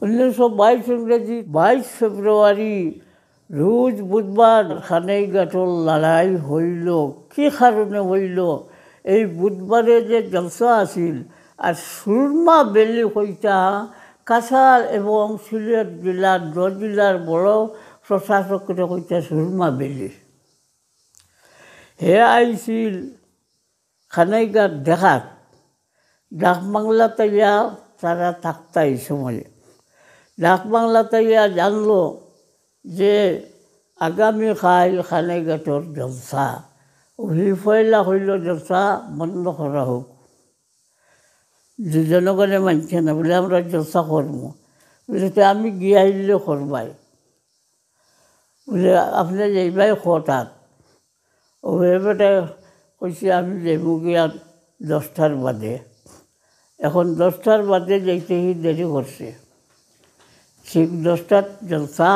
1922 ইংরেজি 22 ফেব্রুয়ারি রোজ বুধবার খানাইঘাটর লড়াই হইল। কি কারণে হইল? এই বুধবারে যে জলসা আছিল আর সুরমা বেলি হইতা কাছাড় এবং সিলেট জেলার 10 জেলার বড় প্রশাসকরে হইতা সুরমা বেলি। হে আইছিল খানাইঘাট দেখাত। ডাক বাংলা তাইয়া তারা থাকতা এই সময়ে। ডাক বাংলা তাইয়া জানলো যে আগামীকাল খানাইঘাটর জলসা, ওই পয়লা হইল জলসা বন্ধ করা হোক। যে জনগণে মানছে না, বলে আমরা জলসা করবো। বলে তো আমি গিয়ে আইলে করবাই, বলে আপনি যাইবাই হঠাৎ। ও এবারে কইছে আমি যাইব গিয়া 10টার বাদে। এখন 10টার বাদে যাইতেই দেরি করছে। ঠিক 10টার জলসা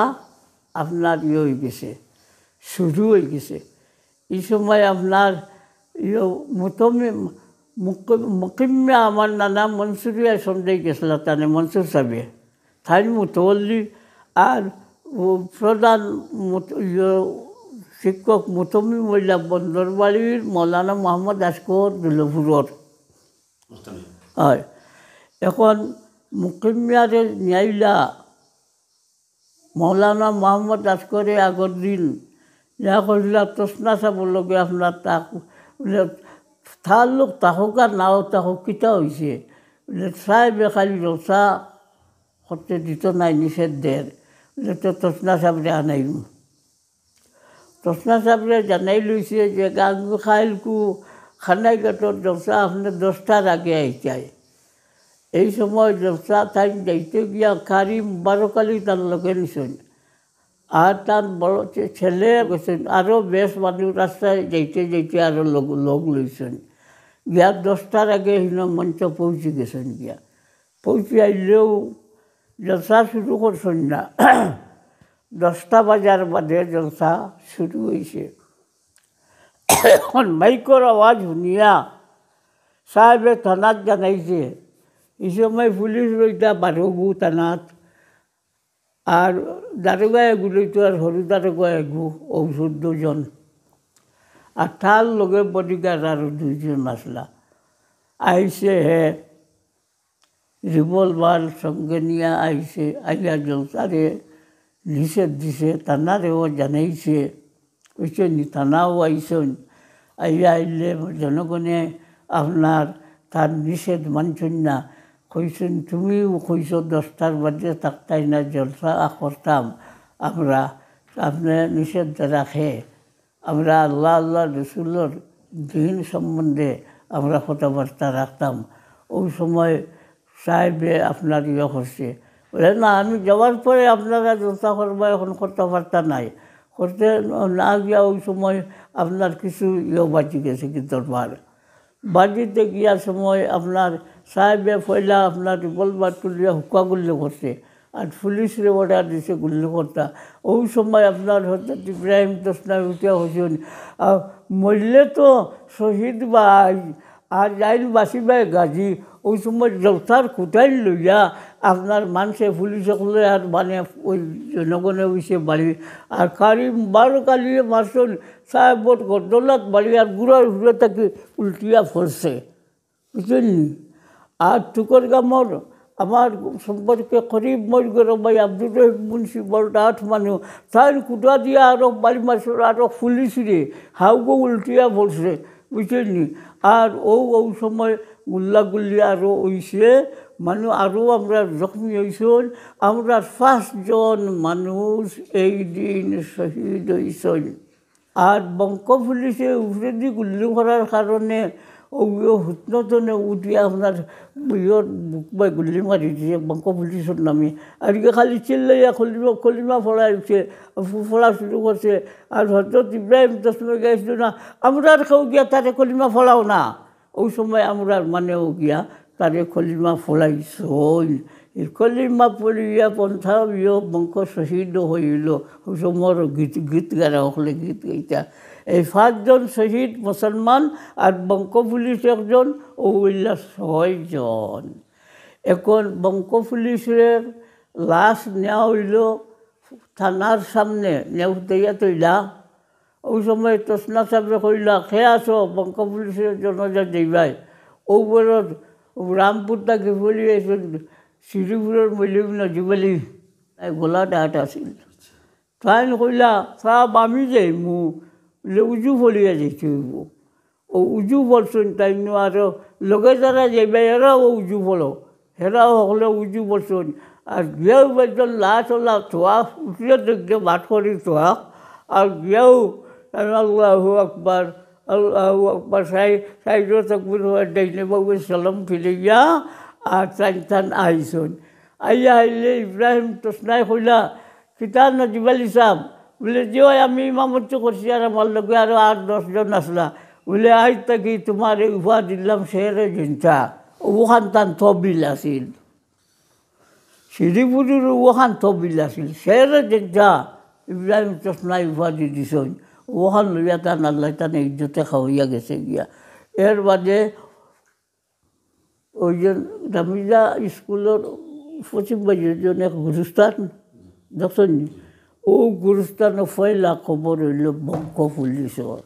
আপনার হয়ে গেছে, শুরু হয়ে গেছে। এই সময় আপনার মুকিম্যা আমার নানা মনসুরিয়া সন্দেহ গেছিল, তানে মনসুর সাহেবে তাই মুতওয়াল্লি আর প্রধান শিক্ষক মুতমি মহিলা বন্দরবাড়ির মৌলানা মোহাম্মদ আসকর দুলপুরর। হয় এখন মুকিম্যারে ন্যাইলা মৌলানা মোহাম্মদ আসকরে আগর দিন যা কইলা তসনা চাবর লগে আপনার তার লোক তাহক আর নাও তাহক কিতা হয়েছে সাহেবে খালি রসা করতে দিত নাই, নিষেধ দের। তো তসনা সাবরে আনাইম। তসনা সাবরে জানাই লইছে যে গাঙ্গু খাইলকু খানাইঘাটর জলসা আপনার 10টার আগে আইতায়। এই সময় জলসা তাই যাইতে গিয়া কারিম 12 কালি তার লগে নিছেন। আর তার বড় ছেলে গেছেন, আরও বেশ মানুষ রাস্তায় যাইতে যাইতে আরও লোক লইছেন। গিয়া 10টার আগে হিন মঞ্চ পৌঁছে গেছেন। গিয়া পৌঁছে আইলেও জলসা শুরু করছেন না। 10টা বাজার বাদে জলসা শুরু হয়েছে। এখন মাইকর আওয়াজ শুনিয়া সাহেবে থানাত জানাইছে। এই সময় পুলিশ রইতা 12 থানাত, আর দারোগা এগুলোইতো আর সরু দারোগা এগু ও 14 জন, আর তার লগে বডিগার্ড আরও 2 জন আসলা। আইসে হে রিভলভার সঙ্গে নিয়ে আইসে, আইয়া জলসারে নিষেধ দিছে। থানারেও জানাইছে, কইছে থানাও আইসন। আইয়া আইলে জনগণে আপনার তার নিষেধ মানছেন না। কইছেন তুমিও কইছ 10টার বাদে থাকতাই না, জলসা করতাম আমরা, আপনি নিষেধ রাখে আমরা আল্লাহ আল্লাহ রসুলের দিন সম্বন্ধে আমরা কথাবার্তা রাখতাম। ওই সময় সাহেবে আপনার করছে, বলে না আমি যাওয়ার পরে আপনারা জলসা করবা, এখন কথাবার্তা নাই করতে না গিয়া ওই সময় আপনার কিছু বাজি গেছে কি দরবার। বাজিতে গিয়ার সময় আপনার সাহেবে পয়লা আপনার রিভলভার তুলিয়া হুকা গুল্লি করছে, আর পুলিশরে অর্ডার দিছে গুল্লি করতা। ওই সময় আপনার হজরত ইব্রাহিম তসনা উঠিয়া হয়েছেন, মরলে তো শহীদ ভাই আর যাইল বাসিবাই গাজী। ওই সময় জলসার কুটাইল লইয়া আপনার মানুষে পুলিশে করলে আর মানে ওই জনগণে হয়েছে বাড়ি, আর কারিম 12 কালিয়ে মারছেন সাহেবর গরদলাত বাড়ি, আর গুড়ার ঘুরে তাকে উল্টিয়া ফরছে, বুঝলেন। আর টুকরগামর আমার সম্পর্কে করিব মর গরম ভাই আব্দুর রহিম মুন্সি বড়টা 8 মানুষ, তাই কুটা দিয়া আরও বাড়ি মারছে, আরও পুলিশরে হাউগো উল্টিয়া ফরছে, বুঝলেন। আর ওই সময় গুল্লাগুল্লি আরও হইছে, মানুষ আরও আমরা জখমি হয়েছেন। আমরা 5 জন মানুষ এই দিন শহীদ হয়েছেন। আর বঙ্ক পুলিশে উপরে দিয়ে গুল্লি করার কারণে হুতনতনে উঠিয়ে আপনার বুক বাই গুল্লি মারি দিয়েছে বঙ্ক পুলিশের নামে। আজকে খালি চিল্লাইয়া কলিমা ফলা উঠছে, ফলা শুরু করছে। আর হজরত ইব্রাহিম তসমে গাইছিল না, আমরা আর কেউ গিয়া তারে কলিমা ফলাও না। ওই সময় আমরা মানেও গিয়া তারে কলিমা ফলাইছই। এই কলিমা পড়িয়া পন্থা বঙ্ক শহীদ হইল। ওই সময় গীত গারা হলে গীত গাইতা। এই 5 জন শহীদ মুসলমান, আর বঙ্ক পুলিশ 1 জন, ও হইল 6 জন। এখন বঙ্ক পুলিশের লাশ নেওয়া হইল থানার সামনে নেউতাইয়া তৈলা ওই সময় তসনা সাহেবে কইলা খেয়ে আসো বঙ্ক পুলিশের জনজা দেবাই ওপরত রামপুর তাকে বলি শ্রীপুরের মলিম নজিবলি গোলা ডাট আছিল তাই কইলা সাহেব আমি যাই মু উজু ফলিয়া যাইছি ও উজু বলছেন তাই আর লগে যারা যাইবাই এরাও উজু ফলো হেরাও সকলে উজু বলছেন আর গিয়েও একজন লাশ ওলা থোয়া উঠিয়ে দেখে ভাত করি থোয়া আর গিয়েও আল্লাহু আকবার সাইডও তকবির ডাইনে বাবু সালাম ফিরে গিয়া আর টান আইসন আইয়া আইলে ইব্রাহিম তসনাই কইলা কিতা নজিবালি সাহেব বলে যে আমি ইমামত করছি আর আমার লগে আরও 8-10 জন আসলা বলে আজ থাকি তোমার উভা দিলাম শেরে জিনটা ওখান তান তবিল আছিল শ্রীপুরের ওখান তবিল আছিল শেরে জিনটা ইব্রাহিম তসনাই উভা দি দিছন ওখান লইয়া তান আল্লাহ তান ইজ্জতে খাওয়াইয়া গেছে গিয়া এর বাদে ওই যে রামিজা স্কুলের পশ্চিম বাজারের জন্য এক গুরুস্থান দেখছেন ও গুরুস্থানে পয়লা খবর হইল বঙ্ক পুলিশের